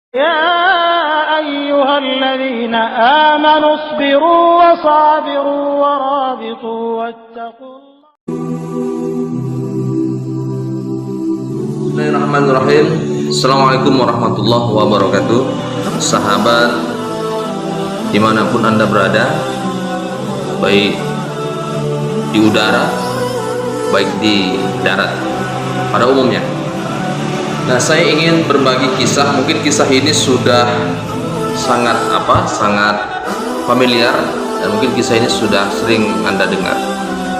يا أيها الذين آمنوا اصبروا وصابروا ورابطوا واتقوا الله. Bismillahirrahmanirrahim. Assalamualaikum warahmatullahi wabarakatuh. Sahabat dimanapun anda berada, baik di udara, baik di darat pada umumnya. Nah, saya ingin berbagi kisah. Mungkin kisah ini sudah sangat familiar, dan mungkin kisah ini sudah sering anda dengar.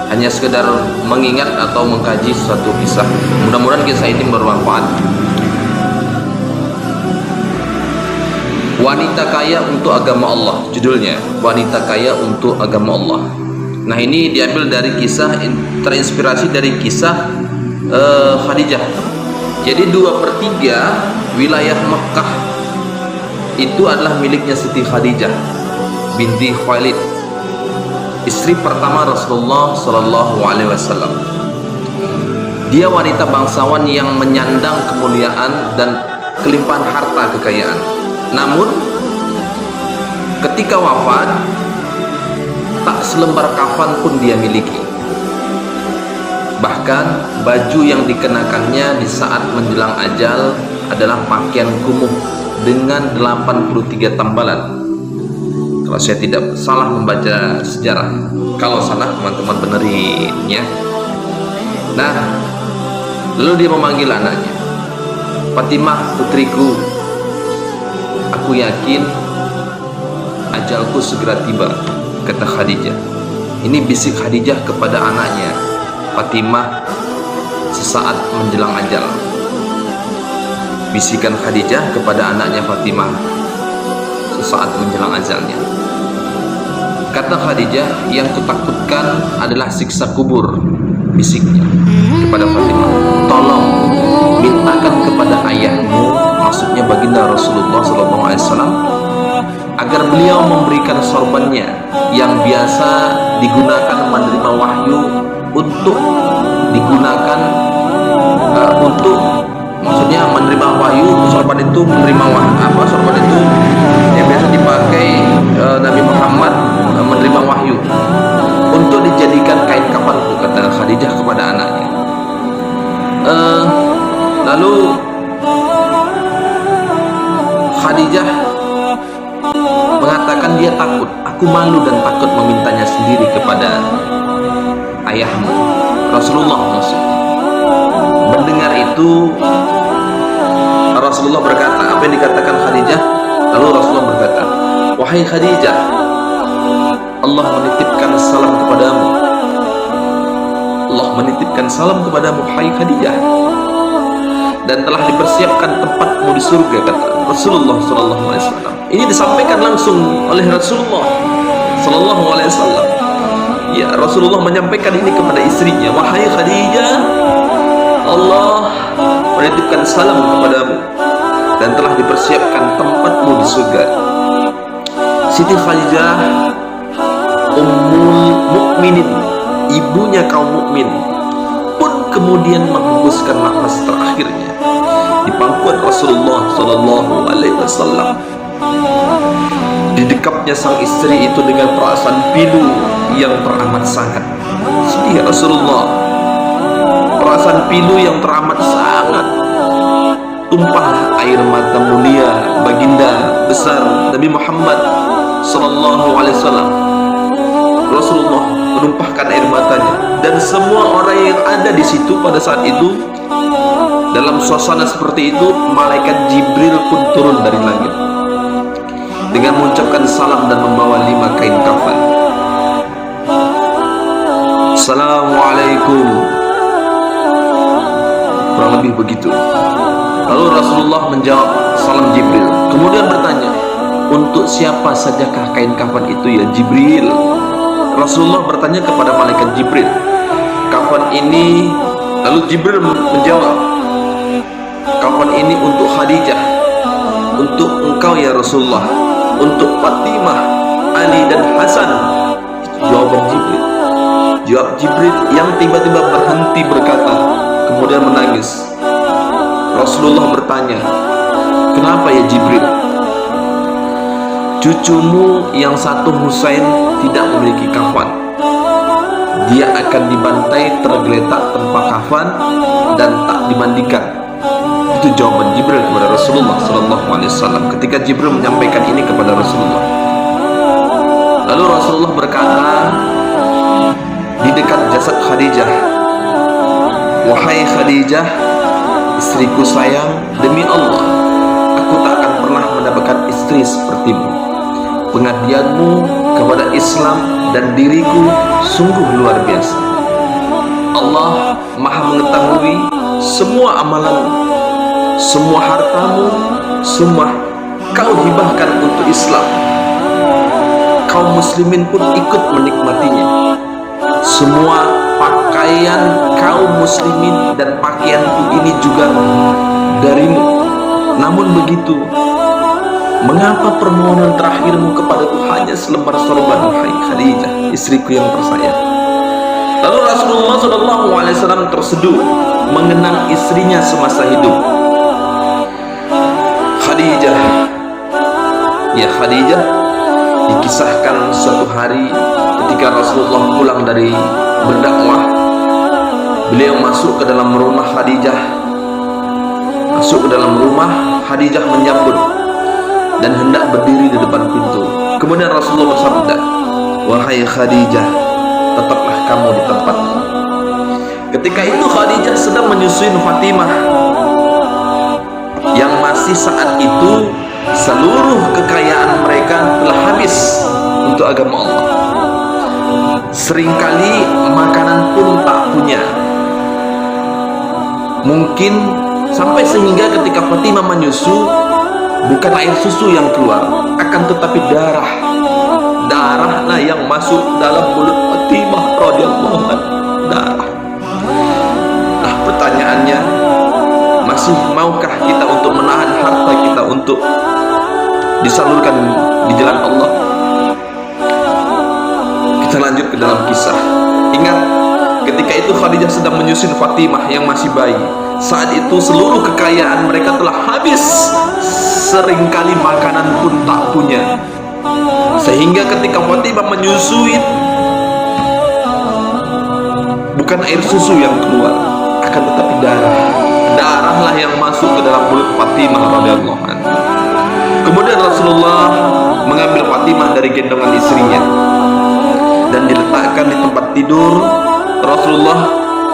Hanya sekedar mengingat atau mengkaji suatu kisah. Mudah-mudahan kisah ini bermanfaat. Wanita kaya untuk agama Allah, judulnya. Wanita kaya untuk agama Allah. Nah, ini diambil dari kisah, terinspirasi dari kisah Khadijah. Jadi 2/3 wilayah Mekah itu adalah miliknya Siti Khadijah binti Khuwailid, istri pertama Rasulullah Shallallahu Alaihi Wasallam. Dia wanita bangsawan yang menyandang kemuliaan dan kelimpahan harta kekayaan. Namun ketika wafat, tak selembar kafan pun dia miliki. Bahkan baju yang dikenakannya di saat menjelang ajal adalah pakaian kumuh dengan 83 tambalan. Kalau saya tidak salah membaca sejarah. Kalau salah, teman-teman benerin ya. Nah, lalu dia memanggil anaknya, "Fatimah, putriku, aku yakin ajalku segera tiba," kata Khadijah. Ini bisik Khadijah kepada anaknya Fatimah sesaat menjelang ajal. Bisikan Khadijah kepada anaknya Fatimah sesaat menjelang ajalnya. Kata Khadijah, "Yang kutakutkan adalah siksa kubur," bisiknya kepada Fatimah. "Tolong mintakan kepada ayahmu," maksudnya baginda Rasulullah SAW, "agar beliau memberikan sorbannya yang biasa digunakan menerima wahyu untuk digunakan maksudnya menerima wahyu. Sorban itu menerima sorban itu yang biasa dipakai Nabi Muhammad menerima wahyu, untuk dijadikan kain kafanku," kata Khadijah kepada anaknya. Lalu Khadijah mengatakan dia takut, "Aku malu dan takut memintanya sendiri kepada ayahmu," Rasulullah maksudnya. Mendengar itu, Rasulullah berkata, apa yang dikatakan Khadijah? Lalu Rasulullah berkata, "Wahai Khadijah, Allah menitipkan salam kepadamu. Allah menitipkan salam kepadamu, hai Khadijah, dan telah dipersiapkan tempatmu di surga," kata Rasulullah SAW. Ini disampaikan langsung oleh Rasulullah SAW. Ya, Rasulullah menyampaikan ini kepada istrinya, "Wahai Khadijah, Allah menitipkan salam kepadamu dan telah dipersiapkan tempatmu di surga." Siti Khadijah Ummul Mukminin, ibunya kaum mukmin, pun kemudian menghembuskan nafas terakhirnya di pangkuan Rasulullah Sallallahu Alaihi Wasallam. Didekapnya sang istri itu dengan perasaan pilu yang teramat sangat. Sedih Rasulullah, perasaan pilu yang teramat sangat. Tumpah air mata mulia baginda besar Nabi Muhammad Sallallahu Alaihi Wasallam. Rasulullah menumpahkan air matanya, dan semua orang yang ada di situ pada saat itu, dalam suasana seperti itu, malaikat Jibril pun turun dari langit dengan mengucapkan salam dan membawa 5 kain kafan. "Assalamualaikum," kurang lebih begitu. Lalu Rasulullah menjawab salam Jibril, kemudian bertanya, "Untuk siapa sajakah kain kafan itu ya Jibril?" Rasulullah bertanya kepada malaikat Jibril, "Kafan ini," lalu Jibril menjawab, "Kafan ini untuk Khadijah, untuk engkau ya Rasulullah, untuk Fatimah, Ali dan Hasan." Itu jawaban Jibril. Jawab Jibril yang tiba-tiba berhenti berkata, kemudian menangis. Rasulullah bertanya, Kenapa ya Jibril? Cucumu yang satu Husain tidak memiliki kafan. Dia akan dibantai tergeletak tanpa kafan dan tak dimandikan. Itu jawaban Jibril kepada Rasulullah SAW ketika Jibril menyampaikan ini kepada Rasulullah. Lalu Rasulullah berkata di dekat jasad Khadijah, "Wahai Khadijah, istriku sayang, demi Allah, aku tak akan pernah mendapatkan istri sepertimu. Pengabdianmu kepada Islam dan diriku sungguh luar biasa. Allah Maha mengetahui semua amalanmu, semua hartamu, semua kau hibahkan untuk Islam. Kaum muslimin pun ikut menikmatinya. Semua pakaian kaum muslimin dan pakaianku ini juga darimu. Namun begitu, mengapa permohonan terakhirmu kepadaku hanya selembar sorban, wahai Khadijah, istriku yang tersayang?" Lalu Rasulullah SAW terseduh mengenang istrinya semasa hidup. Khadijah, ya Khadijah, dikisahkan suatu hari ketika Rasulullah pulang dari berdakwah, beliau masuk ke dalam rumah Khadijah. Masuk ke dalam rumah, Khadijah menyambut dan hendak berdiri di depan pintu. Kemudian Rasulullah bersabda, "Wahai Khadijah, tetaplah kamu di tempatmu." Ketika itu Khadijah sedang menyusui Fatimah, yang masih saat itu seluruh kekayaan mereka telah habis untuk agama Allah. Seringkali makanan pun tak punya. Mungkin sampai sehingga ketika Fatimah menyusu, bukan air susu yang keluar, akan tetapi darah. Darahlah yang masuk dalam mulut Fatimah radhiyallahu anha. Darah. Nah, pertanyaannya, masih maukah kita untuk menahan harta kita untuk disalurkan di jalan Allah? Kita lanjut ke dalam kisah. Ingat, ketika itu Khadijah sedang menyusun Fatimah yang masih bayi. Saat itu seluruh kekayaan mereka telah habis. Seringkali makanan pun tak punya. Sehingga ketika Fatimah menyusui, bukan air susu yang keluar, akan tetapi darah. Darahlah yang masuk ke dalam mulut Fatimah radhiyallahu anha. Kemudian Rasulullah mengambil Fatimah dari gendongan istrinya dan diletakkan di tempat tidur Rasulullah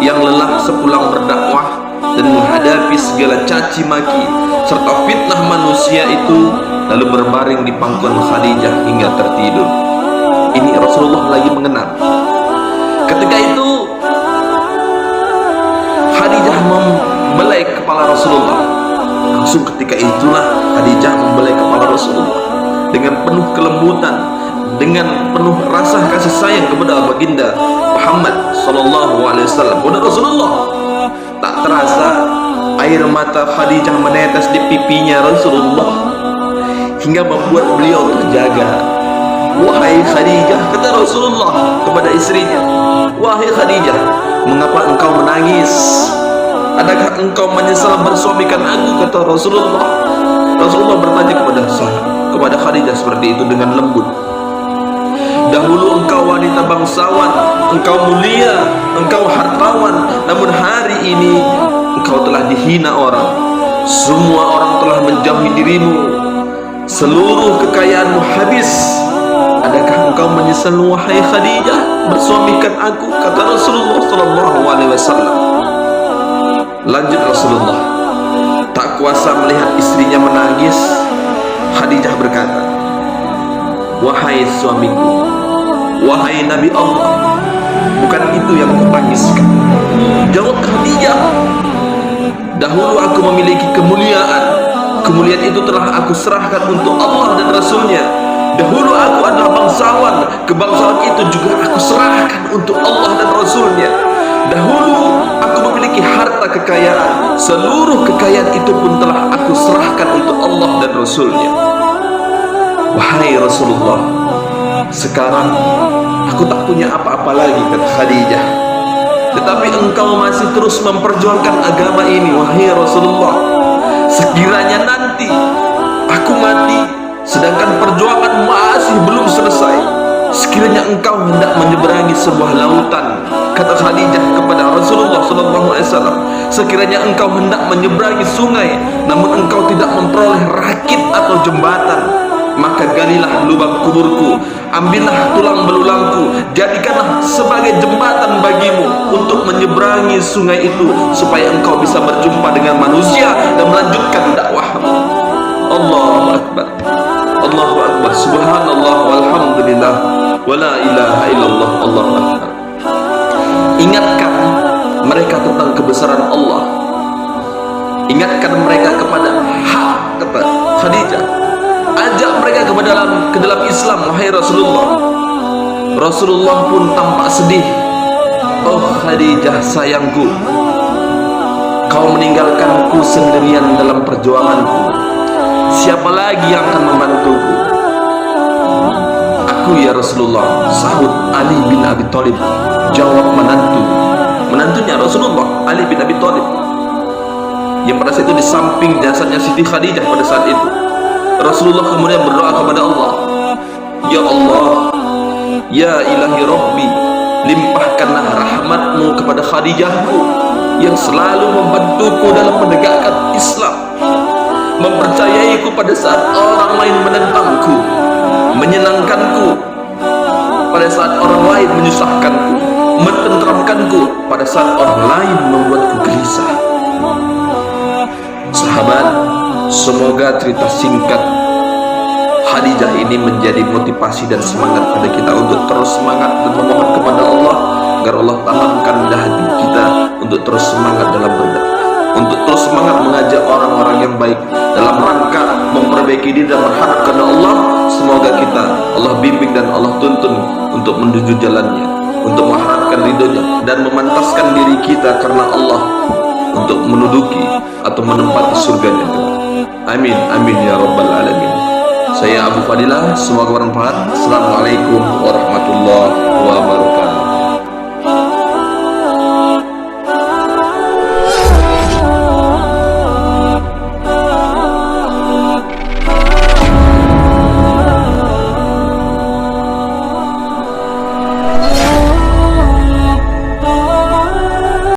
yang lelah sepulang berdakwah dan menghadapi segala caci maki serta fitnah manusia itu, lalu berbaring di pangkuan Khadijah hingga tertidur. Ini Rasulullah lagi mengenang. Ketika itu Khadijah membelai kepala Rasulullah. Langsung ketika itulah Khadijah membelai kepala Rasulullah dengan penuh kelembutan, dengan penuh rasa kasih sayang kepada baginda Muhammad sallallahu alaihi wasallam. Kepada Rasulullah, tak terasa air mata Khadijah menetes di pipinya Rasulullah hingga membuat beliau terjaga. "Wahai Khadijah," kata Rasulullah kepada istrinya, "Wahai Khadijah, mengapa engkau menangis? Adakah engkau menyesal bersuamikan aku?" kata Rasulullah. Rasulullah bertanya kepada Khadijah seperti itu dengan lembut. "Dahulu engkau wanita bangsawan, engkau mulia, engkau hartawan, namun hari ini engkau telah dihina orang. Semua orang telah menjauhi dirimu. Seluruh kekayaanmu habis. Adakah engkau menyesal, wahai Khadijah, bersuamikan aku?" kata Rasulullah sallallahu alaihi wasallam. Lanjut Rasulullah, tak kuasa melihat istrinya menangis, Khadijah berkata, "Wahai suamiku, wahai Nabi Allah, bukan itu yang kutangiskan." Jawab Khadijah, "Dahulu aku memiliki kemuliaan. Kemuliaan itu telah aku serahkan untuk Allah dan Rasulnya. Dahulu aku adalah bangsawan. Kebangsaan itu juga aku serahkan untuk Allah dan Rasulnya. Dahulu aku memiliki harta kekayaan. Seluruh kekayaan itu pun telah aku serahkan untuk Allah dan Rasulnya. Wahai Rasulullah, sekarang aku tak punya apa-apa lagi," kata Khadijah. "Tetapi engkau masih terus memperjuangkan agama ini, wahai Rasulullah. sekiranya nanti aku mati sedangkan perjuangan masih belum selesai, sekiranya engkau hendak menyeberangi sebuah lautan, kata Khadijah kepada Rasulullah SAW, sekiranya engkau hendak menyeberangi sungai namun engkau tidak memperoleh rakit atau jembatan, maka galilah lubang kuburku, ambillah tulang belulangku, jadikanlah sebagai jembatan bagimu untuk menyeberangi sungai itu, supaya engkau bisa berjumpa dengan manusia dan melanjutkan dakwahmu. Allahu Akbar, Allahu Akbar, subhanallah walhamdulillah wala ilaha illallah, Allahu Akbar. Ingatkan mereka tentang kebesaran Allah, ingatkan mereka kepada hak, kata Khadijah. Ajak mereka ke dalam Islam, wahai Rasulullah. Rasulullah pun tampak sedih. Oh Khadijah sayangku, kau meninggalkanku sendirian dalam perjuanganku. Siapa lagi yang akan membantuku? Aku ya Rasulullah, sahut Ali bin Abi Thalib. Jawab menantunya Rasulullah, Ali bin Abi Thalib, yang pada saat itu di samping jasadnya Siti Khadijah pada saat itu. Rasulullah kemudian berdoa kepada Allah, ya Allah, ya ilahi Rabbi, limpahkanlah rahmatmu kepada Khadijahku yang selalu membantuku dalam menegakkan Islam, mempercayaiku pada saat orang lain menentangku, menyenangkanku pada saat orang lain menyusahkanku, mententramkanku pada saat orang lain membuatku gelisah. Sahabat, semoga cerita singkat Khadijah ini menjadi motivasi dan semangat pada kita untuk terus semangat dan memohon kepada Allah agar Allah tanamkan di hati kita untuk terus semangat dalam berdakwah, untuk terus semangat mengajak orang-orang yang baik dalam rangka memperbaiki diri dan berharap kepada Allah. Semoga kita Allah bimbing dan Allah tuntun untuk menuju jalannya, untuk mengharapkan ridhonya dan memantaskan diri kita karena Allah untuk menduduki atau menempati surganya. Amin amin ya rabbal alamin. Saya Abu Fadilah, semoga bermanfaat. Assalamualaikum